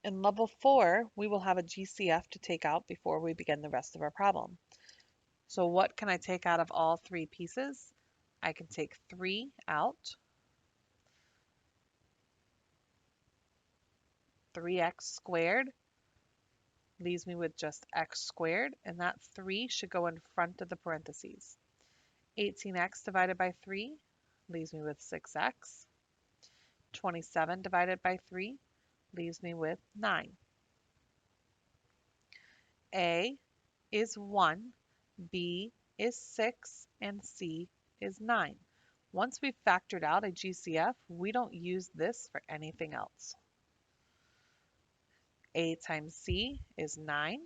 In level 4, we will have a GCF to take out before we begin the rest of our problem. So what can I take out of all three pieces? I can take 3 out, 3x squared leaves me with just x squared, and that 3 should go in front of the parentheses. 18x divided by 3 leaves me with 6x. 27 divided by 3 leaves me with 9. A is 1, B is 6, and C is 9. Once we've factored out a GCF, we don't use this for anything else. A times C is 9,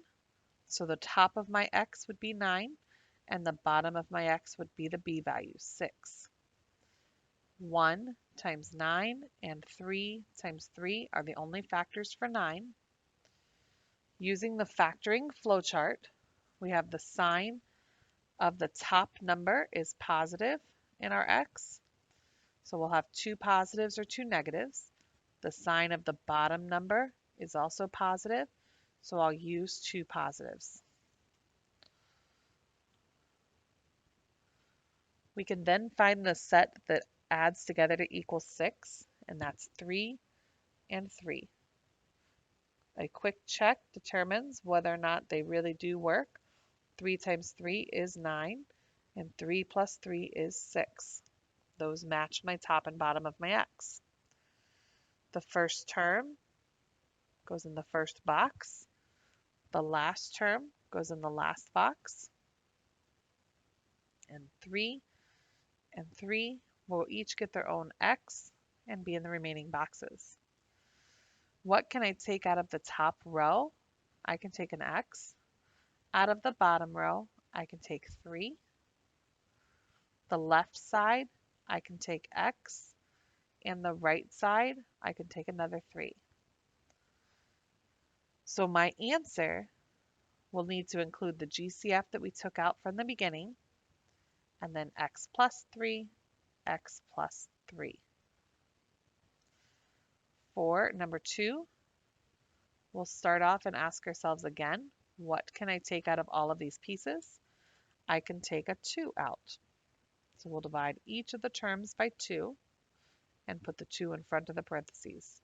so the top of my x would be 9, and the bottom of my x would be the B value, 6. 1 times 9 and 3 times 3 are the only factors for 9. Using the factoring flowchart, we have the sign of the top number is positive in our x. So we'll have 2 positives or 2 negatives. The sign of the bottom number is also positive, so I'll use 2 positives. We can then find the set that adds together to equal 6, and that's 3 and 3. A quick check determines whether or not they really do work. 3 times 3 is 9, and 3 plus 3 is 6. Those match my top and bottom of my x. The first term goes in the first box. The last term goes in the last box. And 3 and 3 will each get their own x and be in the remaining boxes. What can I take out of the top row? I can take an x. Out of the bottom row, I can take 3. The left side, I can take x. And the right side, I can take another 3. So my answer will need to include the GCF that we took out from the beginning, and then x plus 3, x plus 3. For number 2, we'll start off and ask ourselves again, what can I take out of all of these pieces? I can take a 2 out. So we'll divide each of the terms by 2 and put the 2 in front of the parentheses.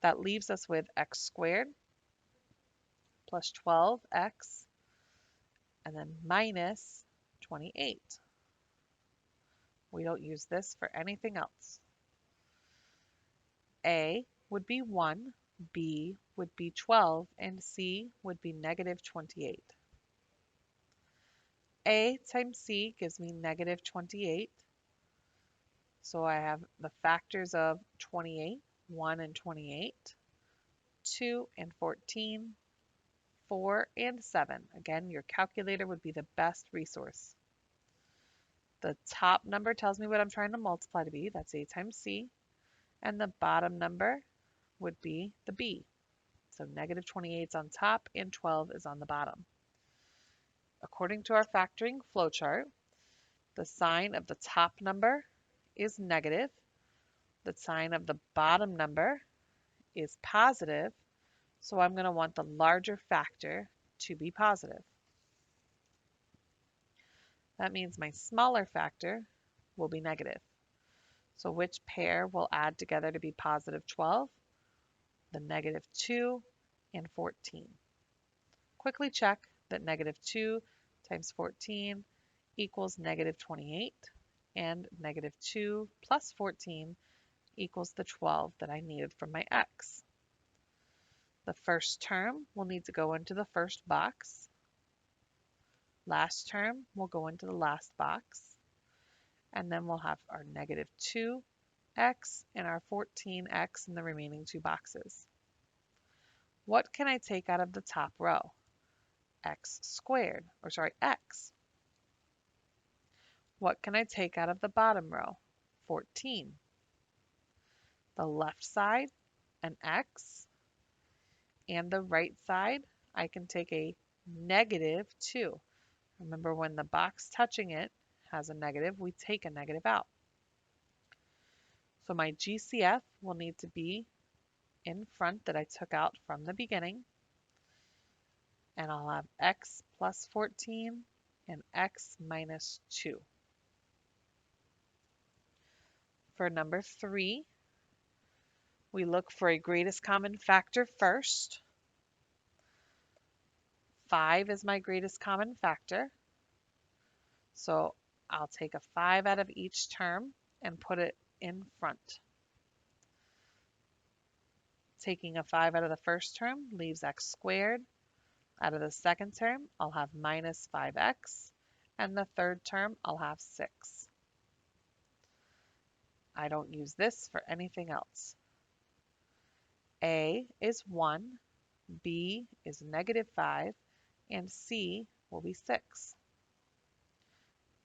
That leaves us with x squared plus 12x and then minus 28. We don't use this for anything else. A would be 1, B would be 12, and C would be negative 28. A times C gives me negative 28. So I have the factors of 28, 1 and 28, 2 and 14, 4 and 7. Again, your calculator would be the best resource. The top number tells me what I'm trying to multiply to be. That's A times C. And the bottom number would be the B. So negative 28 is on top and 12 is on the bottom. According to our factoring flowchart, the sign of the top number is negative. The sign of the bottom number is positive. So I'm going to want the larger factor to be positive. That means my smaller factor will be negative. So which pair will add together to be positive 12? The negative 2 and 14. Quickly check that negative 2 times 14 equals negative 28, and negative 2 plus 14 equals the 12 that I needed from my x. The first term will need to go into the first box. Last term will go into the last box. And then we'll have our negative 2x and our 14x in the remaining 2 boxes. What can I take out of the top row? X. What can I take out of the bottom row? 14. The left side, an x, and the right side, I can take a negative 2. Remember, when the box touching it has a negative, we take a negative out. So my GCF will need to be in front that I took out from the beginning, and I'll have x plus 14 and x minus 2. For number 3, we look for a greatest common factor first. 5 is my greatest common factor, so I'll take a 5 out of each term and put it in front. Taking a 5 out of the first term leaves x squared. Out of the second term, I'll have minus 5x, and the third term, I'll have 6. I don't use this for anything else. A is 1, B is negative 5, and C will be 6.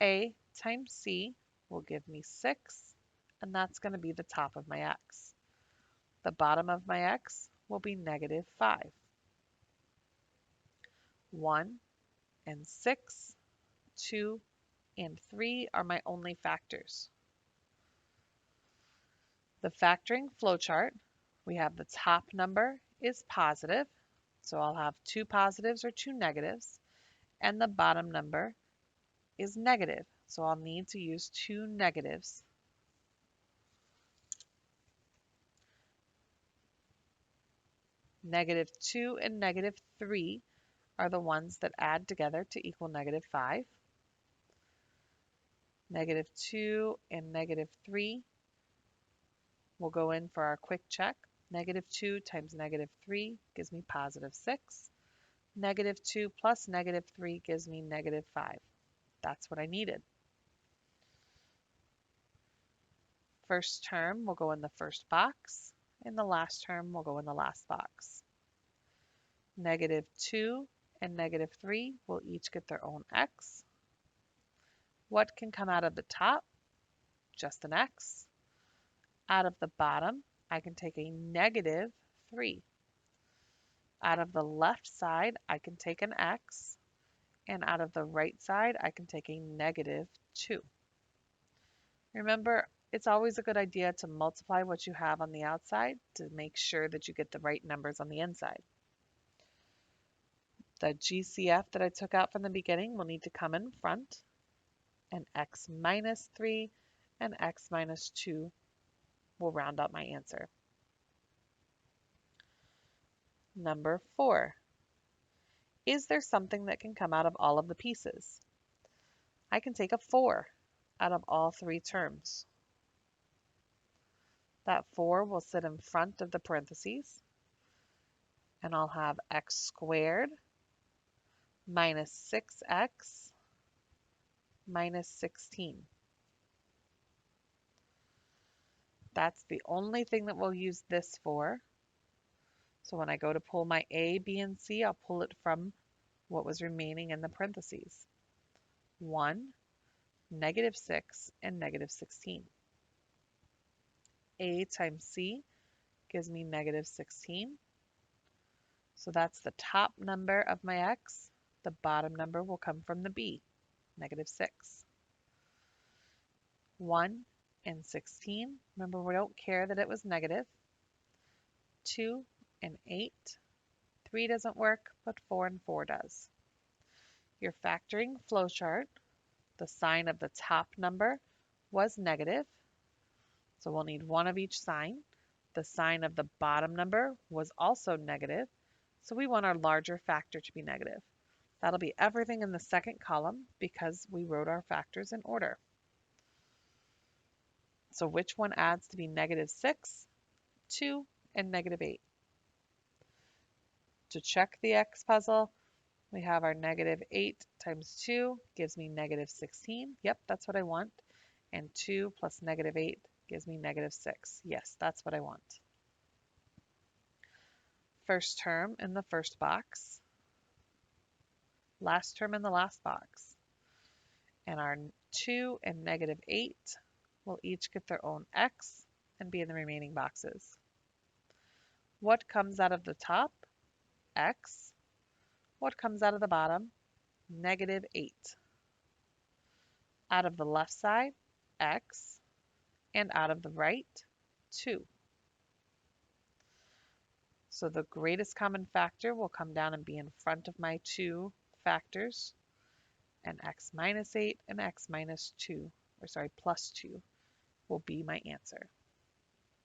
A times C will give me 6, and that's going to be the top of my x. The bottom of my x will be negative 5. 1 and 6, 2 and 3 are my only factors. The factoring flowchart, we have the top number is positive, so I'll have 2 positives or 2 negatives, and the bottom number is negative, so I'll need to use 2 negatives. Negative 2 and negative 3 are the ones that add together to equal negative 5. Negative 2 and negative 3 will go in for our quick check. Negative 2 times negative 3 gives me positive 6. Negative 2 plus negative 3 gives me negative 5. That's what I needed. First term will go in the first box, and the last term will go in the last box. Negative 2 and negative 3 will each get their own x. What can come out of the top? Just an x. Out of the bottom, I can take a negative 3. Out of the left side, I can take an x. And out of the right side, I can take a negative 2. Remember, it's always a good idea to multiply what you have on the outside to make sure that you get the right numbers on the inside. The GCF that I took out from the beginning will need to come in front, and x minus 3 and x minus 2 will round out my answer. Number 4. Is there something that can come out of all of the pieces? I can take a 4 out of all 3 terms. That 4 will sit in front of the parentheses, and I'll have x squared minus 6x minus 16. That's the only thing that we'll use this for. So when I go to pull my A, B, and C, I'll pull it from what was remaining in the parentheses. 1, negative 6, and negative 16. A times C gives me negative 16. So that's the top number of my x. The bottom number will come from the B, negative 6. 1 and 16. Remember, we don't care that it was negative. 2 and 8. 3 doesn't work, but 4 and 4 does. Your factoring flowchart, the sign of the top number was negative, so we'll need one of each sign. The sign of the bottom number was also negative, so we want our larger factor to be negative. That'll be everything in the second column because we wrote our factors in order. So which one adds to be negative 6, 2, and negative 8? To check the x puzzle, we have our negative 8 times 2 gives me negative 16. Yep, that's what I want. And 2 plus negative 8 gives me negative 6. Yes, that's what I want. First term in the first box. Last term in the last box. And our 2 and negative 8 will each get their own x and be in the remaining boxes. What comes out of the top? X. What comes out of the bottom? Negative 8. Out of the left side, x. And out of the right, 2. So the greatest common factor will come down and be in front of my two factors, and x minus 8 and x minus 2, or sorry, plus 2 will be my answer.